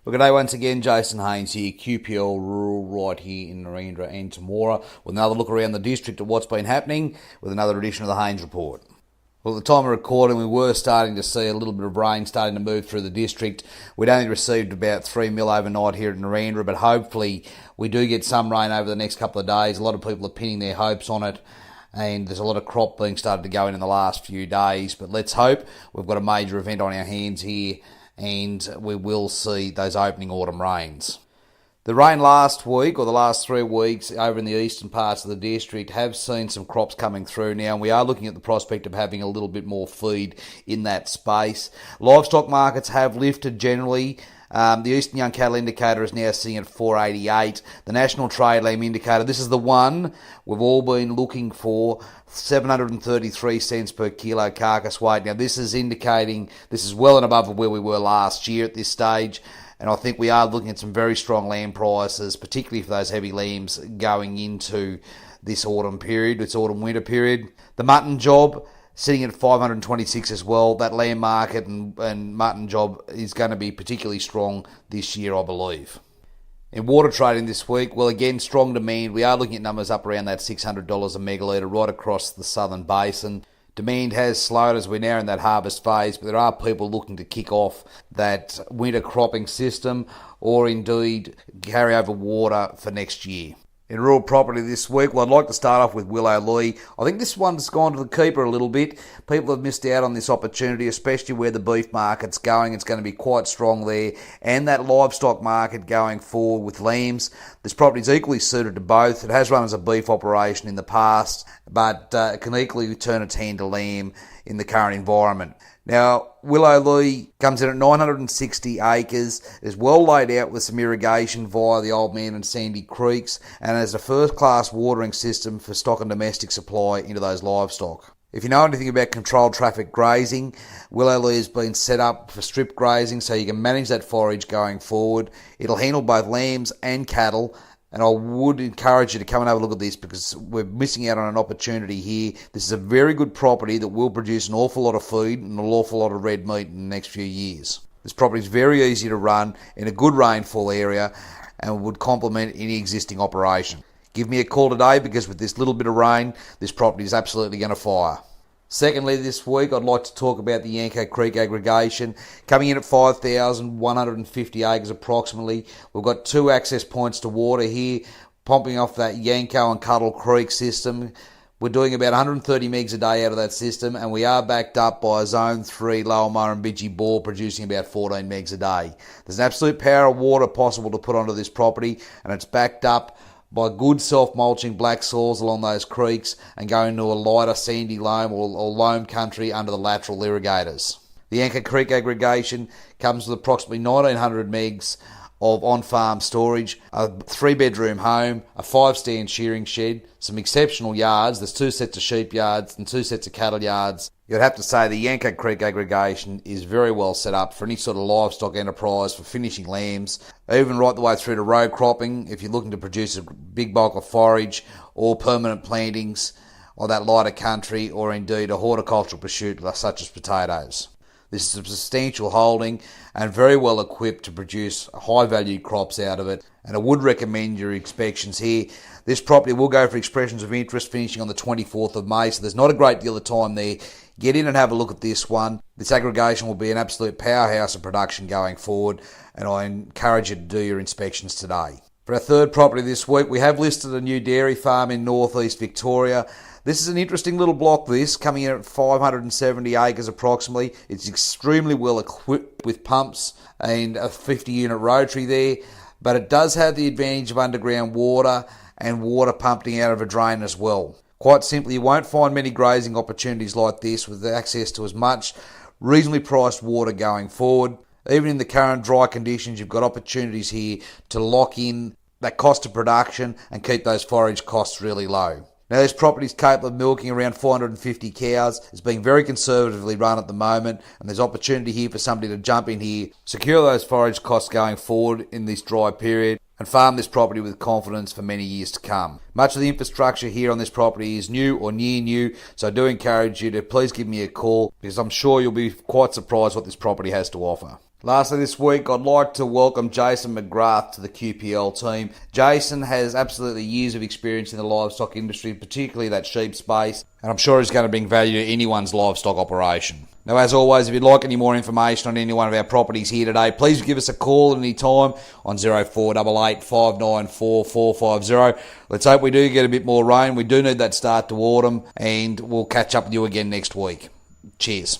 Well, good day once again, Jason Haines here, QPL Rural, right here in Narendra and Temora, with another look around the district at what's been happening with another edition of the Haines Report. Well, at the time of recording, we were starting to see a little bit of rain starting to move through the district. We'd only received about 3 mil overnight here at Narendra, but hopefully we do get some rain over the next couple of days. A lot of people are pinning their hopes on it, and there's a lot of crop being started to go in the last few days. But let's hope. We've got a major event on our hands here, and we will see those opening autumn rains. The rain last week, or the last 3 weeks, over in the eastern parts of the district have seen some crops coming through now, and we are looking at the prospect of having a little bit more feed in that space. Livestock markets have lifted generally. The Eastern Young Cattle Indicator is now sitting at 488. The National Trade Lamb Indicator, this is the one we've all been looking for, 733 cents per kilo carcass weight. Now this is indicating this is well and above where we were last year at this stage, and I think we are looking at some very strong lamb prices, particularly for those heavy lambs going into this autumn period, this autumn-winter period. The mutton job sitting at 526 as well. That lamb market and mutton job is going to be particularly strong this year, I believe. In water trading this week, well, again, strong demand. We are looking at numbers up around that $600 a megalitre right across the southern basin. Demand has slowed as we're now in that harvest phase, but there are people looking to kick off that winter cropping system or indeed carry over water for next year. In rural property this week, well, I'd like to start off with Willow Lee. I think this one's gone to the keeper a little bit. People have missed out on this opportunity, especially where the beef market's going. It's going to be quite strong there. And that livestock market going forward with lambs. This property is equally suited to both. It has run as a beef operation in the past, but it can equally turn its hand to lamb in the current environment. Now, Willow Lee comes in at 960 acres, is well laid out with some irrigation via the Old Man and Sandy Creeks, and has a first-class watering system for stock and domestic supply into those livestock. If you know anything about controlled traffic grazing, Willow Lee has been set up for strip grazing so you can manage that forage going forward. It'll handle both lambs and cattle, and I would encourage you to come and have a look at this because we're missing out on an opportunity here. This is a very good property that will produce an awful lot of feed and an awful lot of red meat in the next few years. This property is very easy to run in a good rainfall area and would complement any existing operation. Give me a call today because with this little bit of rain, this property is absolutely going to fire. Secondly, this week, I'd like to talk about the Yanko Creek aggregation. Coming in at 5,150 acres approximately. We've got 2 access points to water here, pumping off that Yanko and Cuttle Creek system. We're doing about 130 megs a day out of that system, and we are backed up by a Zone 3 Lower Murrumbidgee bore producing about 14 megs a day. There's an absolute power of water possible to put onto this property, and it's backed up by good self-mulching black soils along those creeks and going to a lighter sandy loam or loam country under the lateral irrigators. The Yanko Creek aggregation comes with approximately 1,900 megs of on-farm storage, a 3-bedroom home, a 5-stand shearing shed, some exceptional yards. There's 2 sets of sheep yards and 2 sets of cattle yards. You'd have to say the Yanko Creek aggregation is very well set up for any sort of livestock enterprise for finishing lambs, even right the way through to row cropping if you're looking to produce a big bulk of forage or permanent plantings on that lighter country, or indeed a horticultural pursuit such as potatoes. This is a substantial holding and very well equipped to produce high-value crops out of it, and I would recommend your inspections here. This property will go for expressions of interest finishing on the 24th of May, so there's not a great deal of time there. Get in and have a look at this one. This aggregation will be an absolute powerhouse of production going forward, and I encourage you to do your inspections today. For our third property this week, we have listed a new dairy farm in northeast Victoria. This is an interesting little block, this, coming in at 570 acres approximately. It's extremely well equipped with pumps and a 50-unit rotary there, but it does have the advantage of underground water and water pumping out of a drain as well. Quite simply, you won't find many grazing opportunities like this with access to as much reasonably priced water going forward. Even in the current dry conditions, you've got opportunities here to lock in that cost of production and keep those forage costs really low. Now, this property is capable of milking around 450 cows. It's being very conservatively run at the moment, and there's opportunity here for somebody to jump in here, secure those forage costs going forward in this dry period, and farm this property with confidence for many years to come. Much of the infrastructure here on this property is new or near new, so I do encourage you to please give me a call because I'm sure you'll be quite surprised what this property has to offer. Lastly this week, I'd like to welcome Jason McGrath to the QPL team. Jason has absolutely years of experience in the livestock industry, particularly that sheep space, and I'm sure he's going to bring value to anyone's livestock operation. Now, as always, if you'd like any more information on any one of our properties here today, please give us a call at any time on 0488 594 450. Let's hope we do get a bit more rain. We do need that start to autumn, and we'll catch up with you again next week. Cheers.